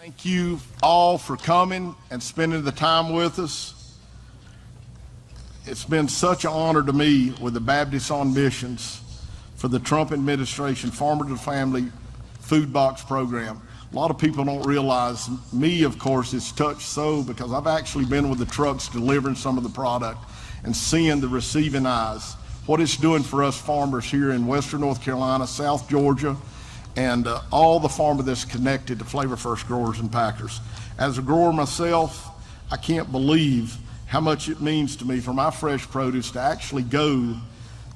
Thank you all for coming and spending the time with us. It's been such an honor to me with the Baptists on Missions for the Trump administration Farmer to Family Food Box Program. A lot of people don't realize me, of course, it's touched so because I've actually been with the trucks delivering some of the product and seeing the receiving eyes, what it's doing for us farmers here in Western North Carolina, South Georgia, and all the farmers that's connected to Flavor First growers and packers. As a grower myself, I can't believe how much it means to me for my fresh produce to actually go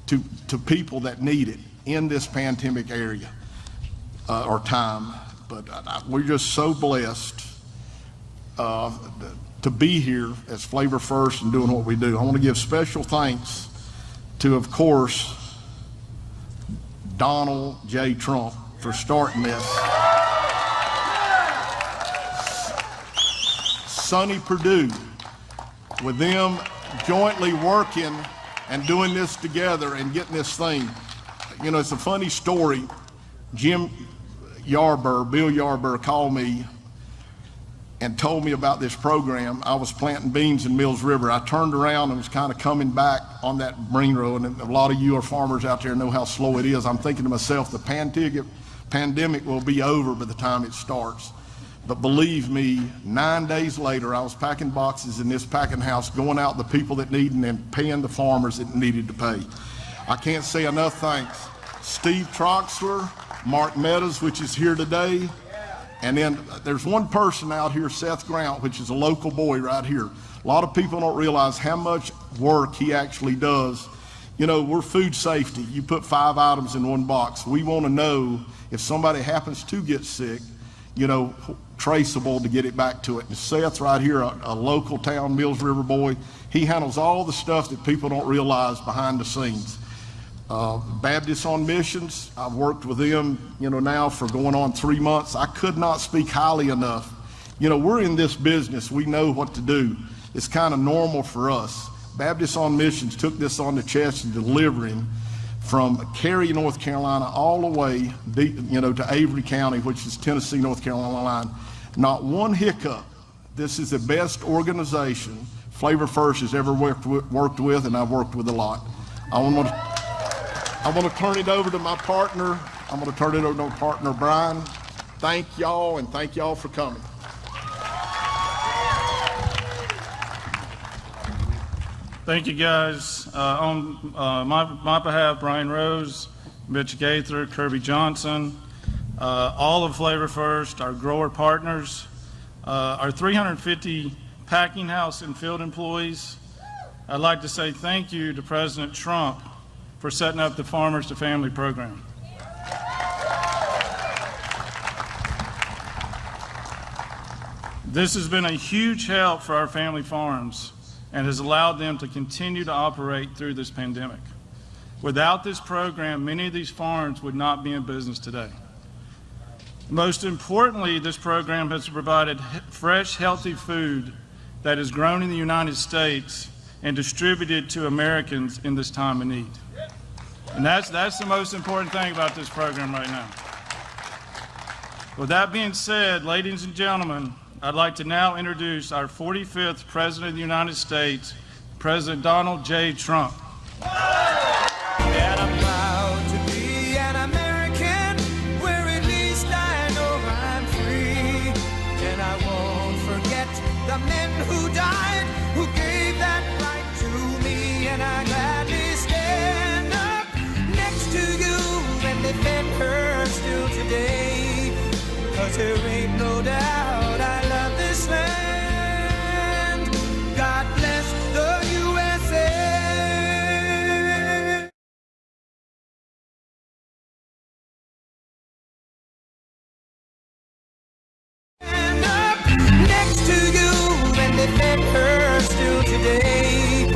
to people that need it in this pandemic area or time. But we're just so blessed to be here as Flavor First and doing what we do. I want to give special thanks to, of course, Donald J. Trump for starting this. Sonny Perdue, with them jointly working and doing this together and getting this thing. You know, it's a funny story. Bill Yarborough called me and told me about this program. I was planting beans in Mills River. I turned around and was kind of coming back on that Marine Road, and a lot of you are farmers out there know how slow it is. I'm thinking to myself, the pandemic will be over by the time it starts. But believe me, 9 days later, I was packing boxes in this packing house, going out to the people that need and paying the farmers that needed to pay. I can't say enough thanks. Steve Troxler, Mark Meadows, which is here today, and then there's one person out here, Seth Grant, which is a local boy right here. A lot of people don't realize how much work he actually does. You know, we're food safety. You put 5 items in one box. We want to know if somebody happens to get sick, you know, traceable to get it back to it. And Seth right here, a local town Mills River boy, he handles all the stuff that people don't realize behind the scenes. Baptists on Missions, I've worked with them, you know, now for going on 3 months. I could not speak highly enough. You know, we're in this business. We know what to do. It's kind of normal for us. Baptists on Missions took this on the chest and delivering from Cary, North Carolina, all the way, you know, to Avery County, which is Tennessee, North Carolina line. Not one hiccup. This is the best organization Flavor First has ever worked with, and I've worked with a lot. I want to turn it over to my partner. I'm going to turn it over to my partner, Brian. Thank y'all, and thank y'all for coming. Thank you, guys. On my behalf, Brian Rose, Mitch Gaither, Kirby Johnson, all of Flavor First, our grower partners, our 350 packing house and field employees, I'd like to say thank you to President Trump for setting up the Farmers to Family program. This has been a huge help for our family farms and has allowed them to continue to operate through this pandemic. Without this program, many of these farms would not be in business today. Most importantly, this program has provided fresh, healthy food that is grown in the United States and distributed to Americans in this time of need. And that's the most important thing about this program right now. With that being said, ladies and gentlemen, I'd like to now introduce our 45th President of the United States, President Donald J. Trump. And I'm proud to be an American, where at least I know I'm free. And I won't forget the men who died, who gave that right to me. And I gladly stand up next to you and defend her still today. 'Cause there ain't no doubt I love this land. God bless the USA. Stand up next to you and defend her still today.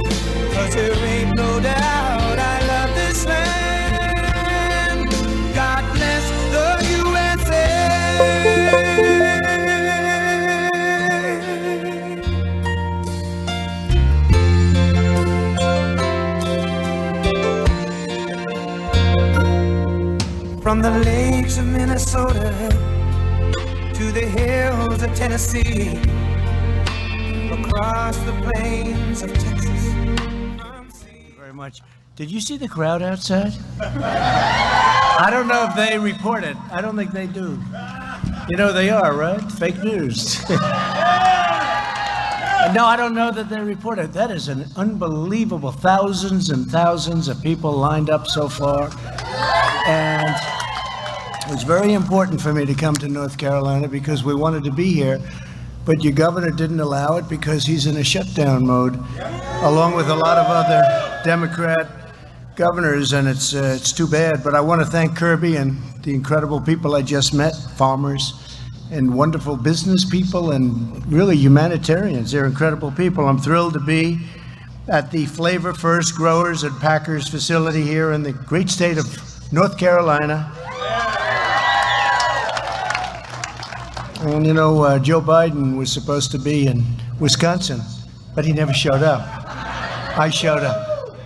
'Cause there ain't no doubt I love this land. God bless the USA. From the lakes of Minnesota to to the hills of Tennessee, across the plains of Texas. Very much. Did you see the crowd outside? I don't know if they report it. I don't think they do. You know they are, right? Fake news. No, I don't know that they report it. That is an unbelievable, thousands and thousands of people lined up so far. And it was very important for me to come to North Carolina because we wanted to be here. But your governor didn't allow it because he's in a shutdown mode, along with a lot of other Democrat governors, and it's too bad. But I want to thank Kirby and the incredible people I just met, farmers and wonderful business people and really humanitarians. They're incredible people. I'm thrilled to be at the Flavor First Growers and Packers facility here in the great state of North Carolina. And you know, Joe Biden was supposed to be in Wisconsin, but he never showed up. I showed up.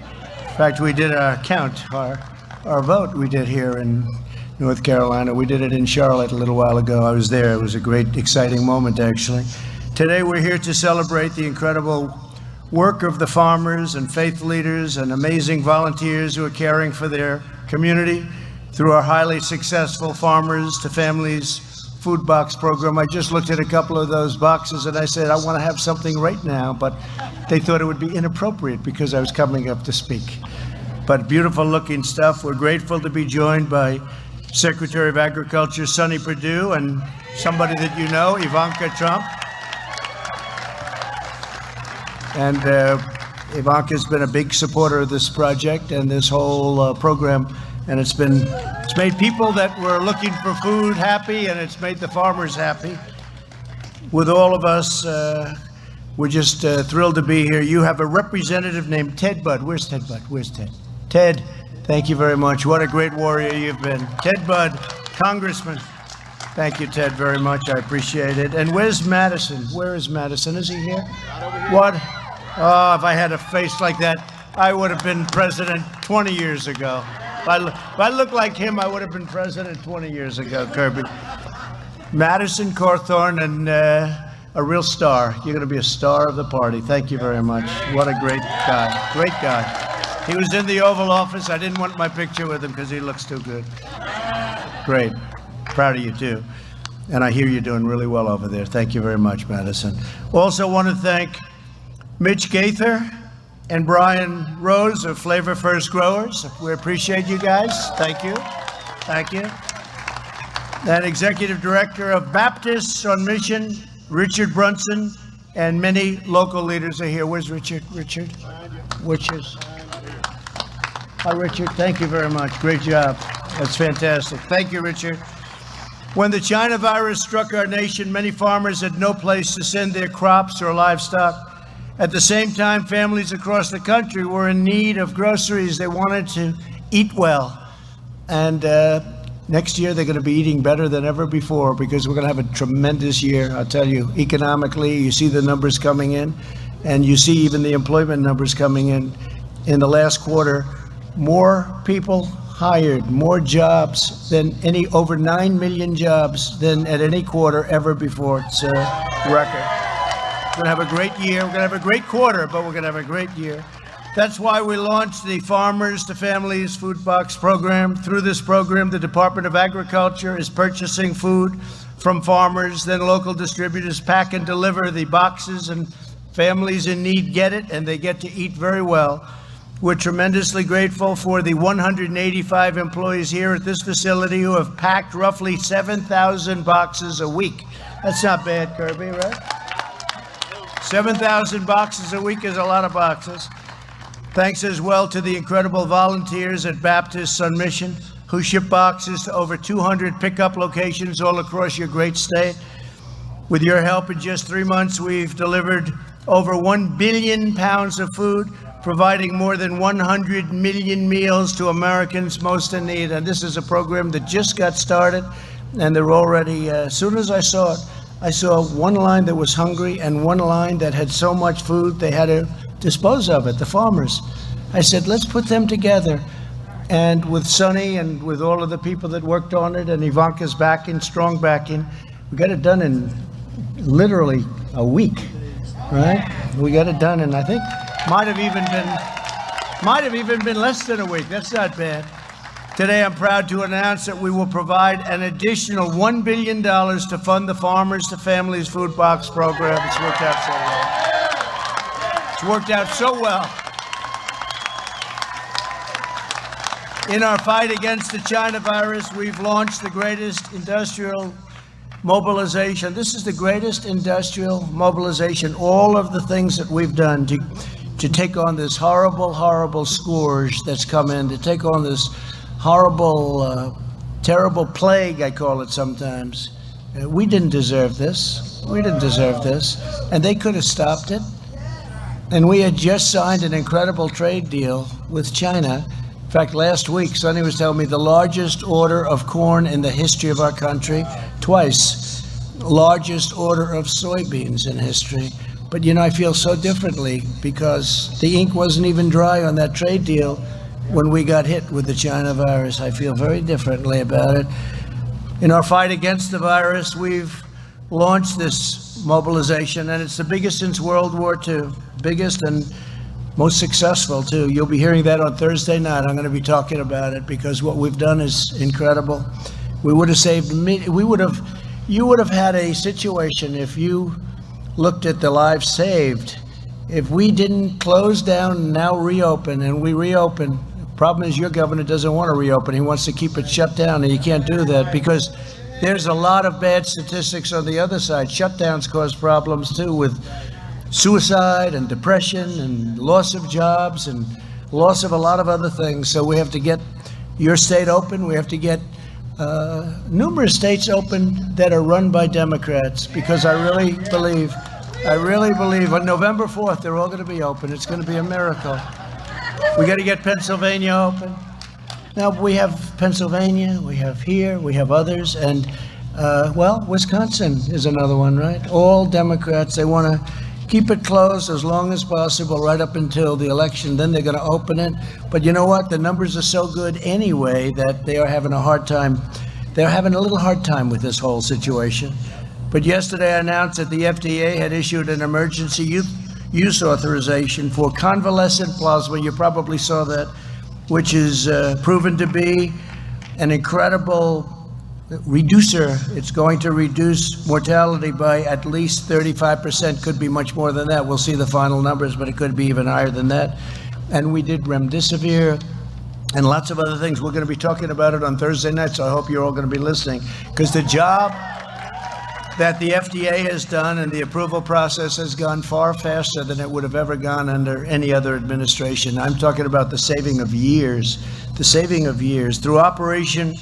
In fact, we did our count, our vote we did here in North Carolina. We did it in Charlotte a little while ago. I was there. It was a great, exciting moment, actually. Today, we're here to celebrate the incredible work of the farmers and faith leaders and amazing volunteers who are caring for their community through our highly successful Farmers to Families food box program. I just looked at a couple of those boxes and I said, I want to have something right now, but they thought it would be inappropriate because I was coming up to speak. But beautiful looking stuff. We're grateful to be joined by Secretary of Agriculture Sonny Perdue and somebody that you know, Ivanka Trump. And Ivanka's been a big supporter of this project and this whole program, and it's made people that were looking for food happy, and it's made the farmers happy. With all of us, we're just thrilled to be here. You have a representative named Ted Budd. Where's Ted Budd? Where's Ted? Ted, thank you very much. What a great warrior you've been. Ted Budd, Congressman. Thank you, Ted, very much. I appreciate it. And where's Madison? Where is Madison? Is he here? What? Oh, if I had a face like that, I would have been president 20 years ago. If I looked like him, I would have been president 20 years ago, Kirby. Madison Cawthorn, and a real star. You're going to be a star of the party. Thank you very much. What a great guy. Great guy. He was in the Oval Office. I didn't want my picture with him because he looks too good. Great. Proud of you, too. And I hear you're doing really well over there. Thank you very much, Madison. Also want to thank Mitch Gaither and Brian Rose of Flavor First Growers. We appreciate you guys. Thank you. Thank you. And Executive Director of Baptists on Mission, Richard Brunson, and many local leaders are here. Where's Richard? Richard? Richards. Hi, Richard. Thank you very much. Great job. That's fantastic. Thank you, Richard. When the China virus struck our nation, many farmers had no place to send their crops or livestock. At the same time, families across the country were in need of groceries. They wanted to eat well. And next year, they're going to be eating better than ever before because we're going to have a tremendous year. I'll tell you, economically, you see the numbers coming in, and you see even the employment numbers coming in. In the last quarter, more people hired, more jobs than over 9 million jobs than at any quarter ever before. It's a record. We're going to have a great year. We're going to have a great quarter, but we're going to have a great year. That's why we launched the Farmers to Families Food Box Program. Through this program, the Department of Agriculture is purchasing food from farmers, then local distributors pack and deliver the boxes, and families in need get it, and they get to eat very well. We're tremendously grateful for the 185 employees here at this facility who have packed roughly 7,000 boxes a week. That's not bad, Kirby, right? 7,000 boxes a week is a lot of boxes. Thanks as well to the incredible volunteers at Baptists on Mission who ship boxes to over 200 pickup locations all across your great state. With your help, in just 3 months, we've delivered over 1 billion pounds of food, providing more than 100 million meals to Americans most in need. And this is a program that just got started, and they're already, as soon as I saw it, I saw one line that was hungry and one line that had so much food they had to dispose of it, the farmers. I said, let's put them together. And with Sonny and with all of the people that worked on it and Ivanka's backing, strong backing, We got it done in literally a week, right? We got it done in, I think, might have even been less than a week. That's not bad. Today, I'm proud to announce that we will provide an additional $1 billion to fund the Farmers to Families Food Box program. It's worked out so well. It's worked out so well. In our fight against the China virus, we've launched the greatest industrial mobilization. This is the greatest industrial mobilization. All of the things that we've done to take on this horrible, horrible scourge that's come in, to take on this horrible, terrible plague, I call it sometimes. We didn't deserve this. We didn't deserve this. And they could have stopped it. And we had just signed an incredible trade deal with China. In fact, last week, Sonny was telling me the largest order of corn in the history of our country, twice. Largest order of soybeans in history. But, you know, I feel so differently because the ink wasn't even dry on that trade deal when we got hit with the China virus. I feel very differently about it. In our fight against the virus, we've launched this mobilization, and it's the biggest since World War II. Biggest and most successful, too. You'll be hearing that on Thursday night. I'm going to be talking about it because what we've done is incredible. We would have saved, you would have had a situation if you looked at the lives saved. If we didn't close down and now reopen, and we reopen, the problem is your governor doesn't want to reopen. He wants to keep it shut down, and you can't do that because there's a lot of bad statistics on the other side. Shutdowns cause problems too with suicide and depression and loss of jobs and loss of a lot of other things. So we have to get your state open. We have to get numerous states open that are run by Democrats, because I really believe on November 4th, they're all going to be open. It's going to be a miracle. We got to get Pennsylvania open. Now, we have Pennsylvania, we have here, we have others, and, well, Wisconsin is another one, right? All Democrats, they want to keep it closed as long as possible right up until the election. Then they're going to open it. But you know what? The numbers are so good anyway that they are having a hard time. They're having a little hard time with this whole situation. But yesterday I announced that the FDA had issued an emergency use authorization for convalescent plasma. You probably saw that, which is proven to be an incredible reducer. It's going to reduce mortality by at least 35%, could be much more than that. We'll see the final numbers, but it could be even higher than that. And we did remdesivir and lots of other things. We're going to be talking about it on Thursday night, so I hope you're all going to be listening, because the job that the FDA has done and the approval process has gone far faster than it would have ever gone under any other administration. I'm talking about the saving of years, Through Operation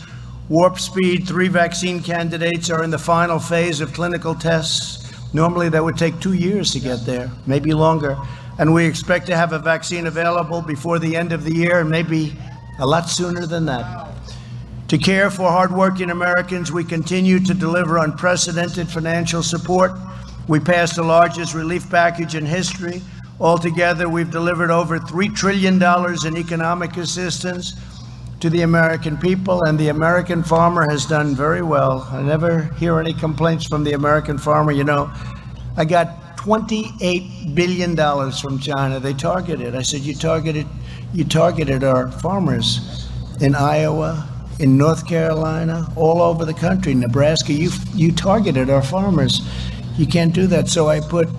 Warp Speed, 3 vaccine candidates are in the final phase of clinical tests. Normally that would take 2 years to get there, maybe longer. And we expect to have a vaccine available before the end of the year, and maybe a lot sooner than that. To care for hardworking Americans, we continue to deliver unprecedented financial support. We passed the largest relief package in history. Altogether, we've delivered over $3 trillion in economic assistance to the American people, and the American farmer has done very well. I never hear any complaints from the American farmer. You know, I got $28 billion from China. They targeted. I said, you targeted our farmers in Iowa, in North Carolina, all over the country, Nebraska. You targeted our farmers. You can't do that. So I put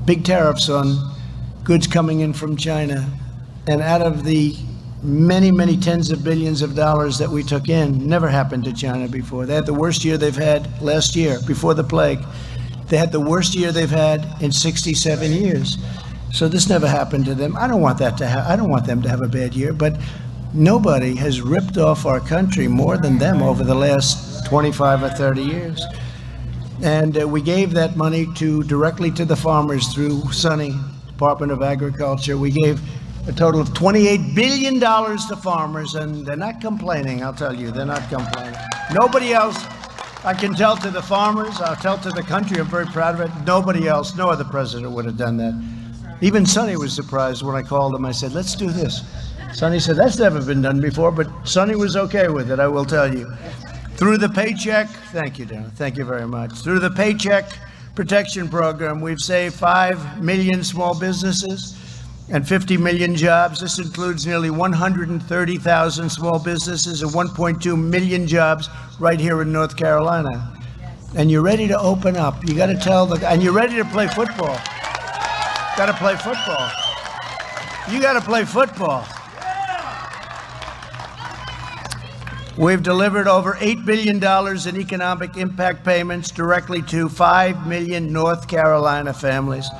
big tariffs on goods coming in from China. And out of the many, many tens of billions of dollars that we took in, never happened to China before. They had the worst year they've had last year, before the plague. They had the worst year they've had in 67 years. So this never happened to them. I don't want that to I don't want them to have a bad year, but nobody has ripped off our country more than them over the last 25 or 30 years. And we gave that money directly to the farmers through Sonny, Department of Agriculture. We gave a total of $28 billion to farmers, and they're not complaining, I'll tell you, they're not complaining. Nobody else, I can tell to the farmers, I'll tell to the country, I'm very proud of it, nobody else, no other president would have done that. Even Sonny was surprised when I called him. I said, let's do this. Sonny said, that's never been done before, but Sonny was okay with it, I will tell you. Through the Paycheck, thank you, Darren, thank you very much. Through the Paycheck Protection Program, we've saved 5 million small businesses and 50 million jobs. This includes nearly 130,000 small businesses and 1.2 million jobs right here in North Carolina. And you're ready to open up. You got to tell and you're ready to play football. Got to play football. You got to play football. We've delivered over $8 billion in economic impact payments directly to 5 million North Carolina families.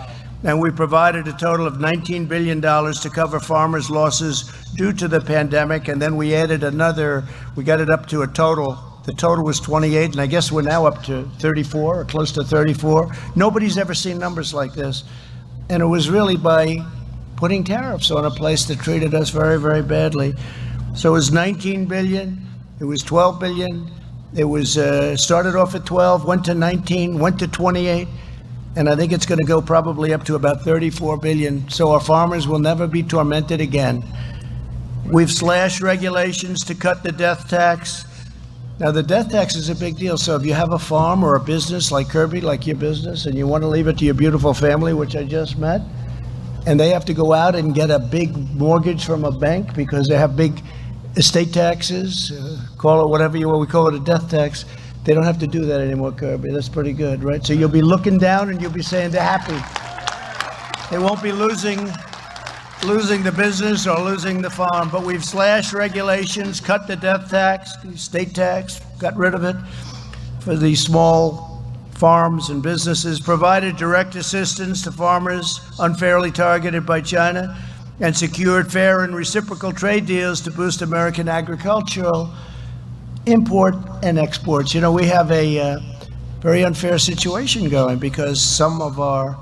And we provided a total of $19 billion to cover farmers' losses due to the pandemic. And then we added we got it up to a total. The total was 28, and I guess we're now up to 34 or close to 34. Nobody's ever seen numbers like this. And it was really by putting tariffs on a place that treated us very, very badly. So it was 19 billion. It was 12 billion. It was started off at 12, went to 19, went to 28, and I think it's going to go probably up to about 34 billion. So our farmers will never be tormented again. We've slashed regulations to cut the death tax. Now, the death tax is a big deal. So if you have a farm or a business like Kirby, like your business, and you want to leave it to your beautiful family, which I just met, and they have to go out and get a big mortgage from a bank because they have big estate taxes, call it whatever we call it, a death tax. They don't have to do that anymore, Kirby. That's pretty good, right? So you'll be looking down and you'll be saying they're happy. They won't be losing the business or losing the farm. But we've slashed regulations, cut the death tax, the estate tax, got rid of it for the small farms and businesses, provided direct assistance to farmers unfairly targeted by China, and secured fair and reciprocal trade deals to boost American agricultural import and exports. You know, we have a very unfair situation going because some of our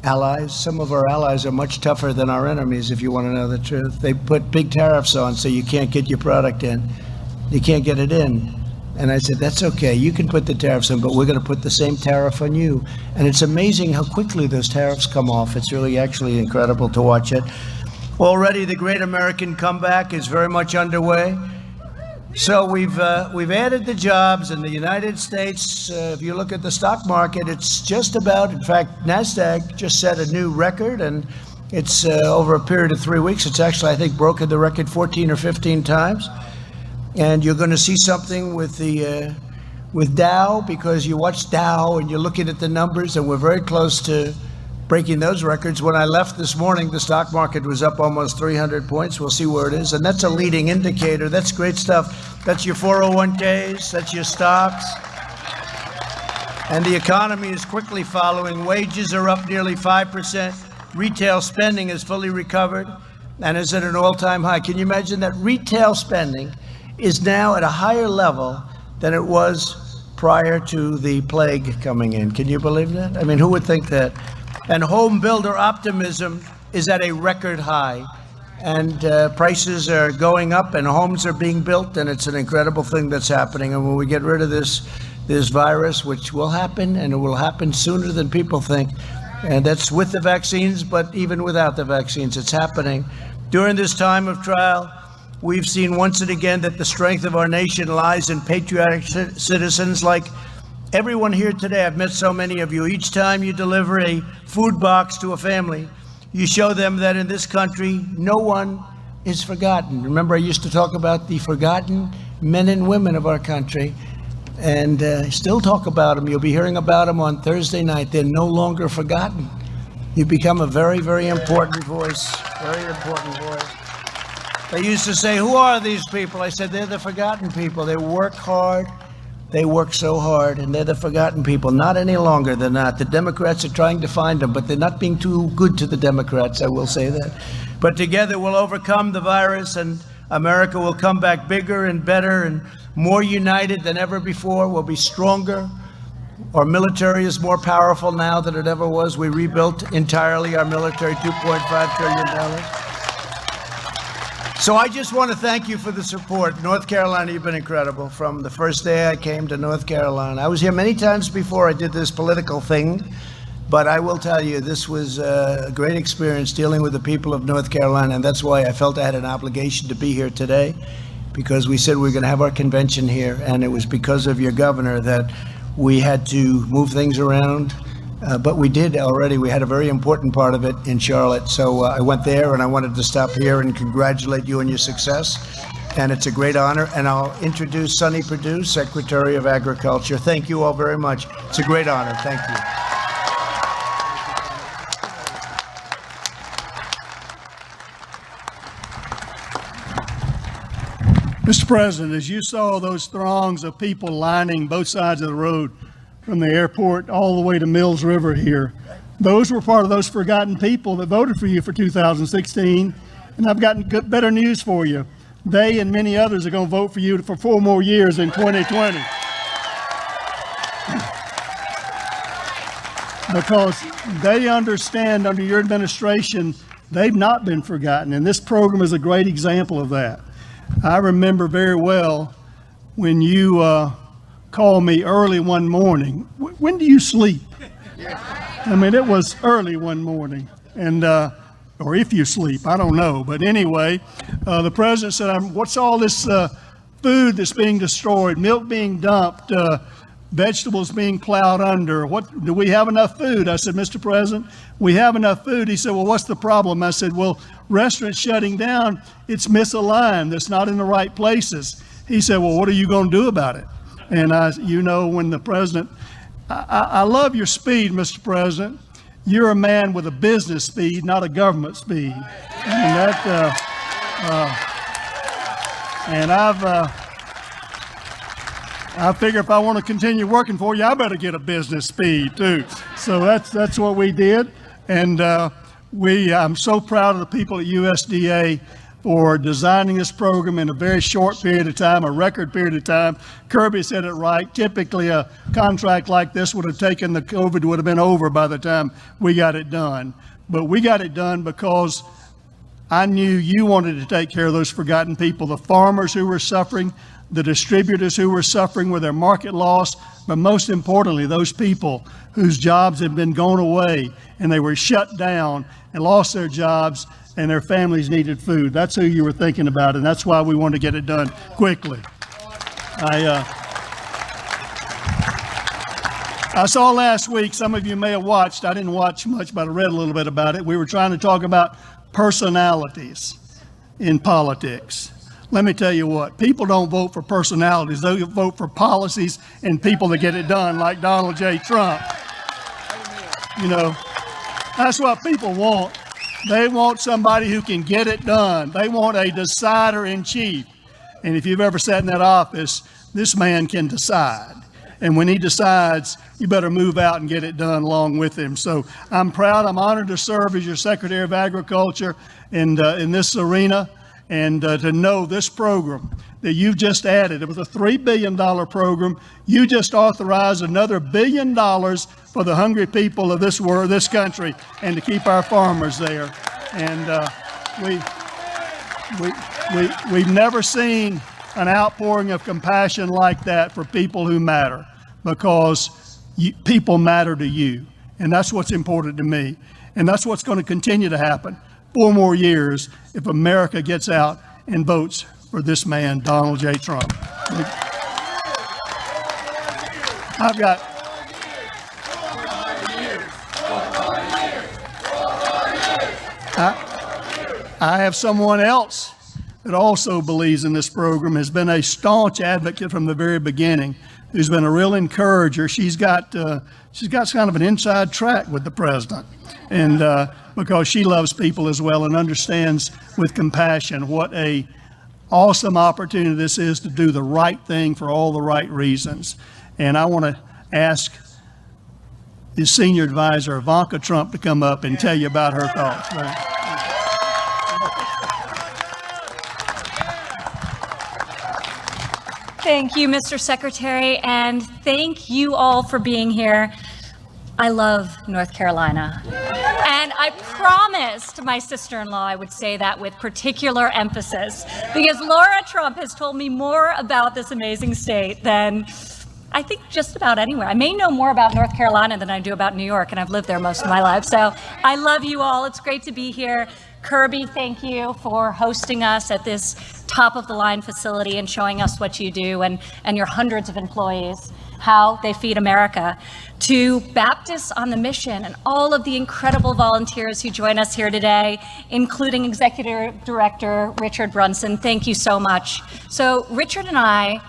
allies are much tougher than our enemies, if you want to know the truth. They put big tariffs on so you can't get your product in. You can't get it in. And I said, that's okay, you can put the tariffs in, but we're going to put the same tariff on you. And it's amazing how quickly those tariffs come off. It's really actually incredible to watch it. Already the great American comeback is very much underway. So we've added the jobs in the United States. If you look at the stock market, it's just about, in fact, NASDAQ just set a new record, and it's over a period of 3 weeks. It's actually, I think, broken the record 14 or 15 times. And you're going to see something with Dow, because you watch Dow and you're looking at the numbers, and we're very close to breaking those records. When I left this morning, the stock market was up almost 300 points. We'll see where it is. And that's a leading indicator. That's great stuff. That's your 401ks. That's your stocks. And the economy is quickly following. Wages are up nearly 5%. Retail spending is fully recovered and is at an all-time high. Can you imagine that retail spending is now at a higher level than it was prior to the plague coming in? Can you believe that? I mean, who would think that? And home builder optimism is at a record high, and prices are going up and homes are being built, and it's an incredible thing that's happening. And when we get rid of this virus, which will happen, and it will happen sooner than people think, and that's with the vaccines, but even without the vaccines, it's happening. During this time of trial, we've seen once and again that the strength of our nation lies in patriotic citizens like everyone here today. I've met so many of you. Each time you deliver a food box to a family, you show them that in this country, no one is forgotten. Remember, I used to talk about the forgotten men and women of our country, and still talk about them. You'll be hearing about them on Thursday night. They're no longer forgotten. You've become a very, very important voice, very important voice. They used to say, who are these people? I said, they're the forgotten people. They work hard. They work so hard, and they're the forgotten people. Not any longer, they're not. The Democrats are trying to find them, but they're not being too good to the Democrats, I will say that. But together we'll overcome the virus, and America will come back bigger and better and more united than ever before. We'll be stronger. Our military is more powerful now than it ever was. We rebuilt entirely our military, $2.5 trillion. So I just want to thank you for the support. North Carolina, you've been incredible. From the first day I came to North Carolina. I was here many times before I did this political thing, but I will tell you, this was a great experience dealing with the people of North Carolina, and that's why I felt I had an obligation to be here today. because we said we were going to have our convention here, and it was because of your governor that we had to move things around. But we did already. We had a very important part of it in Charlotte. So I went there, and I wanted to stop here and congratulate you on your success. And it's a great honor. And I'll introduce Sonny Perdue, Secretary of Agriculture. Thank you all very much. It's a great honor. Thank you. Mr. President, as you saw those throngs of people lining both sides of the road from the airport all the way to Mills River here, those were part of those forgotten people that voted for you for 2016. And I've gotten better news for you. They and many others are going to vote for you for 4 more years in 2020. Because they understand under your administration, they've not been forgotten. And this program is a great example of that. I remember very well when you called me early one morning. When do you sleep? I mean, it was early one morning, and or if you sleep, I don't know. But anyway, the president said, what's all this food that's being destroyed, milk being dumped, vegetables being plowed under? What, do we have enough food? I said, Mr. President, we have enough food. He said, well, what's the problem? I said, well, restaurants shutting down, it's misaligned. It's not in the right places. He said, well, what are you going to do about it? And you know, when the president, I love your speed, Mr. President. You're a man with a business speed, not a government speed. And that, and I figure if I want to continue working for you, I better get a business speed too. So that's what we did. And I'm so proud of the people at USDA for designing this program in a very short period of time, a record period of time. Kirby said it right. Typically, a contract like this would have taken, the COVID would have been over by the time we got it done. But we got it done because I knew you wanted to take care of those forgotten people, the farmers who were suffering, the distributors who were suffering with their market loss, but most importantly, those people whose jobs had been gone away and they were shut down and lost their jobs and their families needed food. That's who you were thinking about, and that's why we wanted to get it done quickly. I saw last week, some of you may have watched, I didn't watch much, but I read a little bit about it. We were trying to talk about personalities in politics. Let me tell you what, people don't vote for personalities, they vote for policies and people that get it done, like Donald J. Trump. You know, that's what people want. They want somebody who can get it done. They want a decider in chief. And if you've ever sat in that office, this man can decide. And when he decides, you better move out and get it done along with him. So I'm proud, I'm honored to serve as your Secretary of Agriculture in this arena, and to know this program that you've just added. It was a $3 billion program. You just authorized another $1 billion for the hungry people of this world, this country, and to keep our farmers there. And we've never seen an outpouring of compassion like that for people who matter, because people matter to you. And that's what's important to me. And that's what's going to continue to happen 4 more years if America gets out and votes for this man, Donald J. Trump. I have someone else that also believes in this program, has been a staunch advocate from the very beginning, who's been a real encourager. She's got kind of an inside track with the president, and because she loves people as well and understands with compassion what a awesome opportunity this is to do the right thing for all the right reasons. And I want to ask his senior advisor, Ivanka Trump, to come up and tell you about her thoughts. Right? Thank you, Mr. Secretary, and thank you all for being here. I love North Carolina, and I promised my sister-in-law I would say that with particular emphasis, because Laura Trump has told me more about this amazing state than I think just about anywhere. I may know more about North Carolina than I do about New York, and I've lived there most of my life. So I love you all. It's great to be here. Kirby, thank you for hosting us at this top-of-the-line facility and showing us what you do, and your hundreds of employees, how they feed America. To Baptists on the Mission and all of the incredible volunteers who join us here today, including Executive Director Richard Brunson, thank you so much. So Richard and I,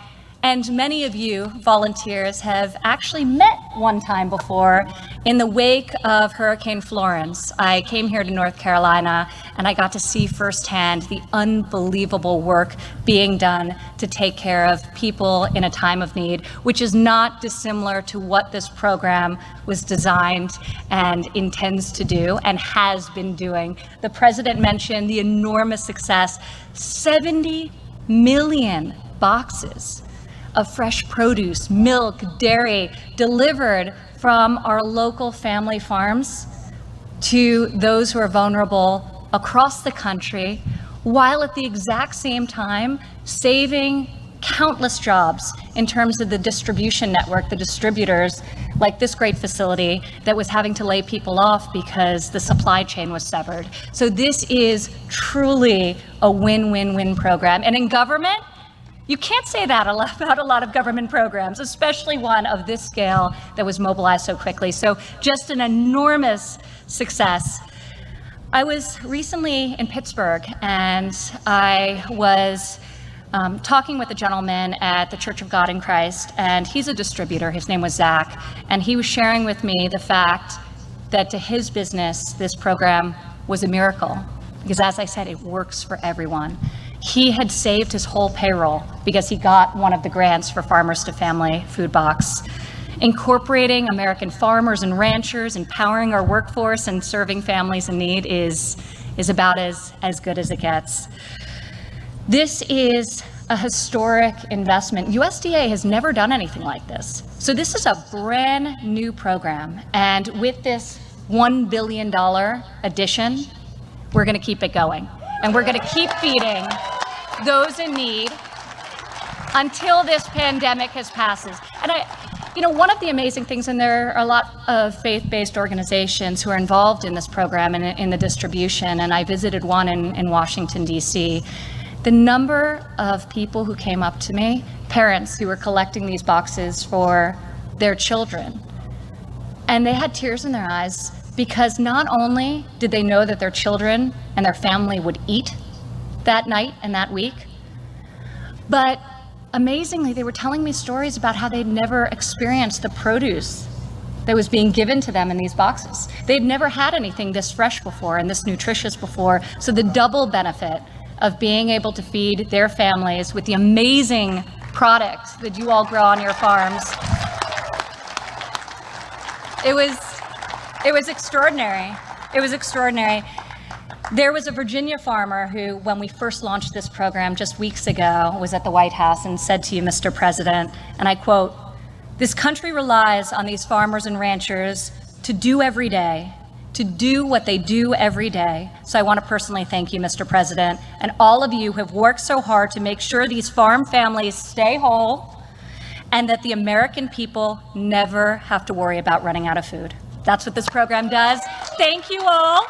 and many of you volunteers, have actually met one time before in the wake of Hurricane Florence. I came here to North Carolina and I got to see firsthand the unbelievable work being done to take care of people in a time of need, which is not dissimilar to what this program was designed and intends to do and has been doing. The President mentioned the enormous success, 70 million boxes of fresh produce, milk, dairy delivered from our local family farms to those who are vulnerable across the country, while at the exact same time saving countless jobs in terms of the distribution network, the distributors, like this great facility that was having to lay people off because the supply chain was severed. So this is truly a win-win-win program. And in government, you can't say that about a lot of government programs, especially one of this scale that was mobilized so quickly. So just an enormous success. I was recently in Pittsburgh and I was talking with a gentleman at the Church of God in Christ, and he's a distributor. His name was Zach, and he was sharing with me the fact that to his business, this program was a miracle, because as I said, it works for everyone. He had saved his whole payroll because he got one of the grants for Farmers to Family Food Box. Incorporating American farmers and ranchers, empowering our workforce, and serving families in need is about as good as it gets. This is a historic investment. USDA has never done anything like this. So this is a brand new program. And with this $1 billion addition, we're going to keep it going. And we're going to keep feeding those in need until this pandemic passes. And one of the amazing things, and there are a lot of faith-based organizations who are involved in this program and in the distribution, and I visited one in Washington, D.C. The number of people who came up to me, parents who were collecting these boxes for their children, and they had tears in their eyes because not only did they know that their children and their family would eat that night and that week, but amazingly, they were telling me stories about how they'd never experienced the produce that was being given to them in these boxes. They'd never had anything this fresh before and this nutritious before. So the double benefit of being able to feed their families with the amazing products that you all grow on your farms, it was extraordinary. It was extraordinary. There was a Virginia farmer who, when we first launched this program just weeks ago, was at the White House and said to you, Mr. President, and I quote, "This country relies on these farmers and ranchers to do what they do every day. So I want to personally thank you, Mr. President, and all of you who have worked so hard to make sure these farm families stay whole and that the American people never have to worry about running out of food." That's what this program does. Thank you all.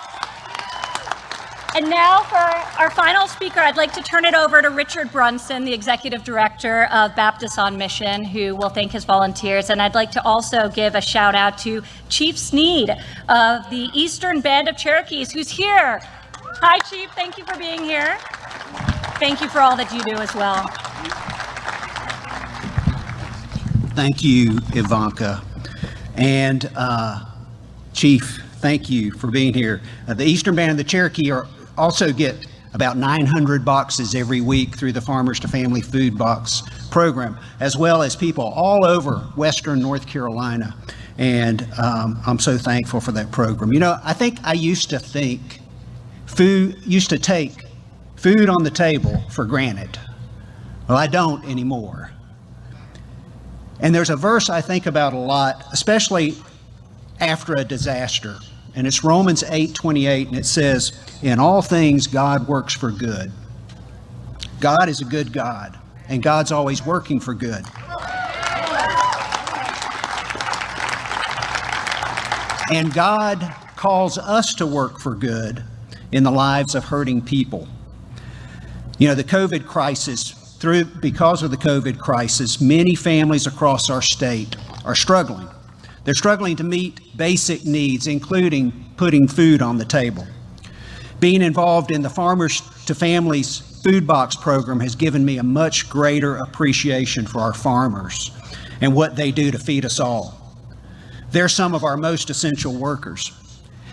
And now for our final speaker, I'd like to turn it over to Richard Brunson, the Executive Director of Baptists on Mission, who will thank his volunteers. And I'd like to also give a shout out to Chief Sneed of the Eastern Band of Cherokees, who's here. Hi, Chief. Thank you for being here. Thank you for all that you do as well. Thank you, Ivanka. And Chief, thank you for being here. The Eastern Band of the Cherokee also get about 900 boxes every week through the Farmers to Family Food Box program, as well as people all over Western North Carolina. And I'm so thankful for that program. I think I used to take food on the table for granted. Well, I don't anymore. And there's a verse I think about a lot, especially after a disaster. And it's Romans 8:28, and it says, "In all things, God works for good." God is a good God, and God's always working for good. And God calls us to work for good in the lives of hurting people. You know, the COVID crisis, because of the COVID crisis, many families across our state are struggling. They're struggling to meet basic needs, including putting food on the table. Being involved in the Farmers to Families Food Box program has given me a much greater appreciation for our farmers and what they do to feed us all. They're some of our most essential workers.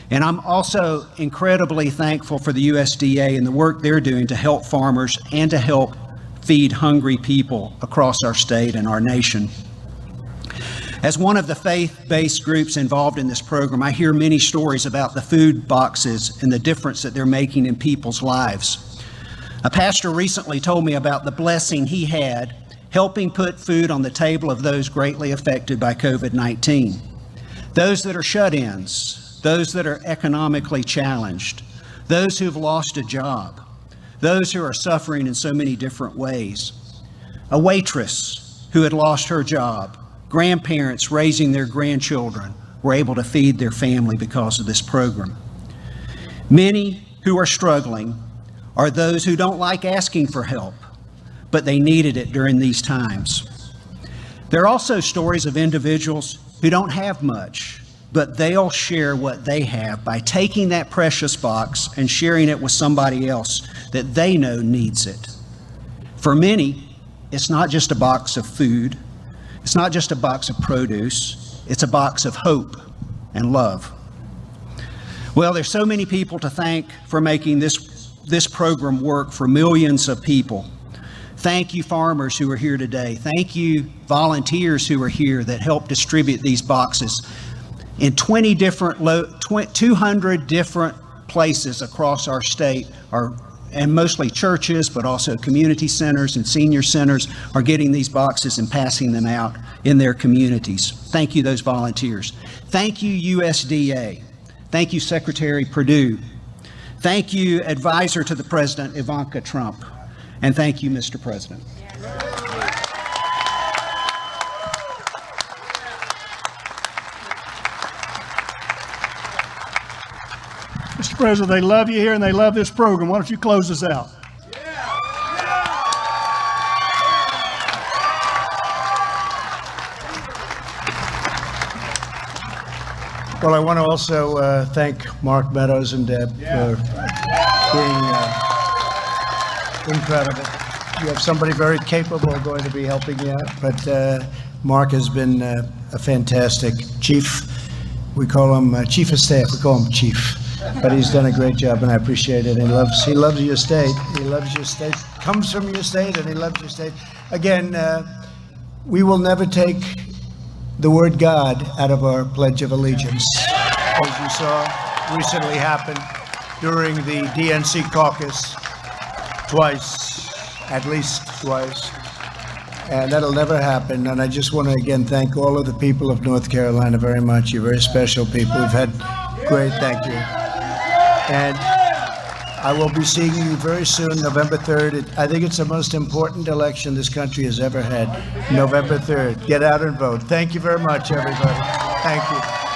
And I'm also incredibly thankful for the USDA and the work they're doing to help farmers and to help feed hungry people across our state and our nation. As one of the faith-based groups involved in this program, I hear many stories about the food boxes and the difference that they're making in people's lives. A pastor recently told me about the blessing he had helping put food on the table of those greatly affected by COVID-19. Those that are shut-ins, those that are economically challenged, those who've lost a job, those who are suffering in so many different ways. A waitress who had lost her job, grandparents raising their grandchildren were able to feed their family because of this program. Many who are struggling are those who don't like asking for help, but they needed it during these times. There are also stories of individuals who don't have much, but they'll share what they have by taking that precious box and sharing it with somebody else that they know needs it. For many, it's not just a box of food, it's not just a box of produce, it's a box of hope and love. Well, there's so many people to thank for making this program work for millions of people. Thank you, farmers who are here today. Thank you, volunteers who are here that help distribute these boxes in 200 different places across our state, and mostly churches, but also community centers and senior centers are getting these boxes and passing them out in their communities. Thank you, those volunteers. Thank you, USDA. Thank you, Secretary Perdue. Thank you, Advisor to the President, Ivanka Trump. And thank you, Mr. President. Mr. President, they love you here and they love this program. Why don't you close us out? Well, I want to also thank Mark Meadows and Deb for being incredible. You have somebody very capable going to be helping you out, but Mark has been a fantastic chief. We call him chief of staff. We call him chief, but he's done a great job, and I appreciate it. He loves your state. He loves your state. Comes from your state, and he loves your state. Again, we will never take the word God out of our Pledge of Allegiance, as you saw recently happen during the DNC caucus twice, at least twice, and that'll never happen. And I just want to again thank all of the people of North Carolina very much. You're very special people. We've had great, thank you. And I will be seeing you very soon, November 3rd. I think it's the most important election this country has ever had, November 3rd. Get out and vote. Thank you very much, everybody. Thank you.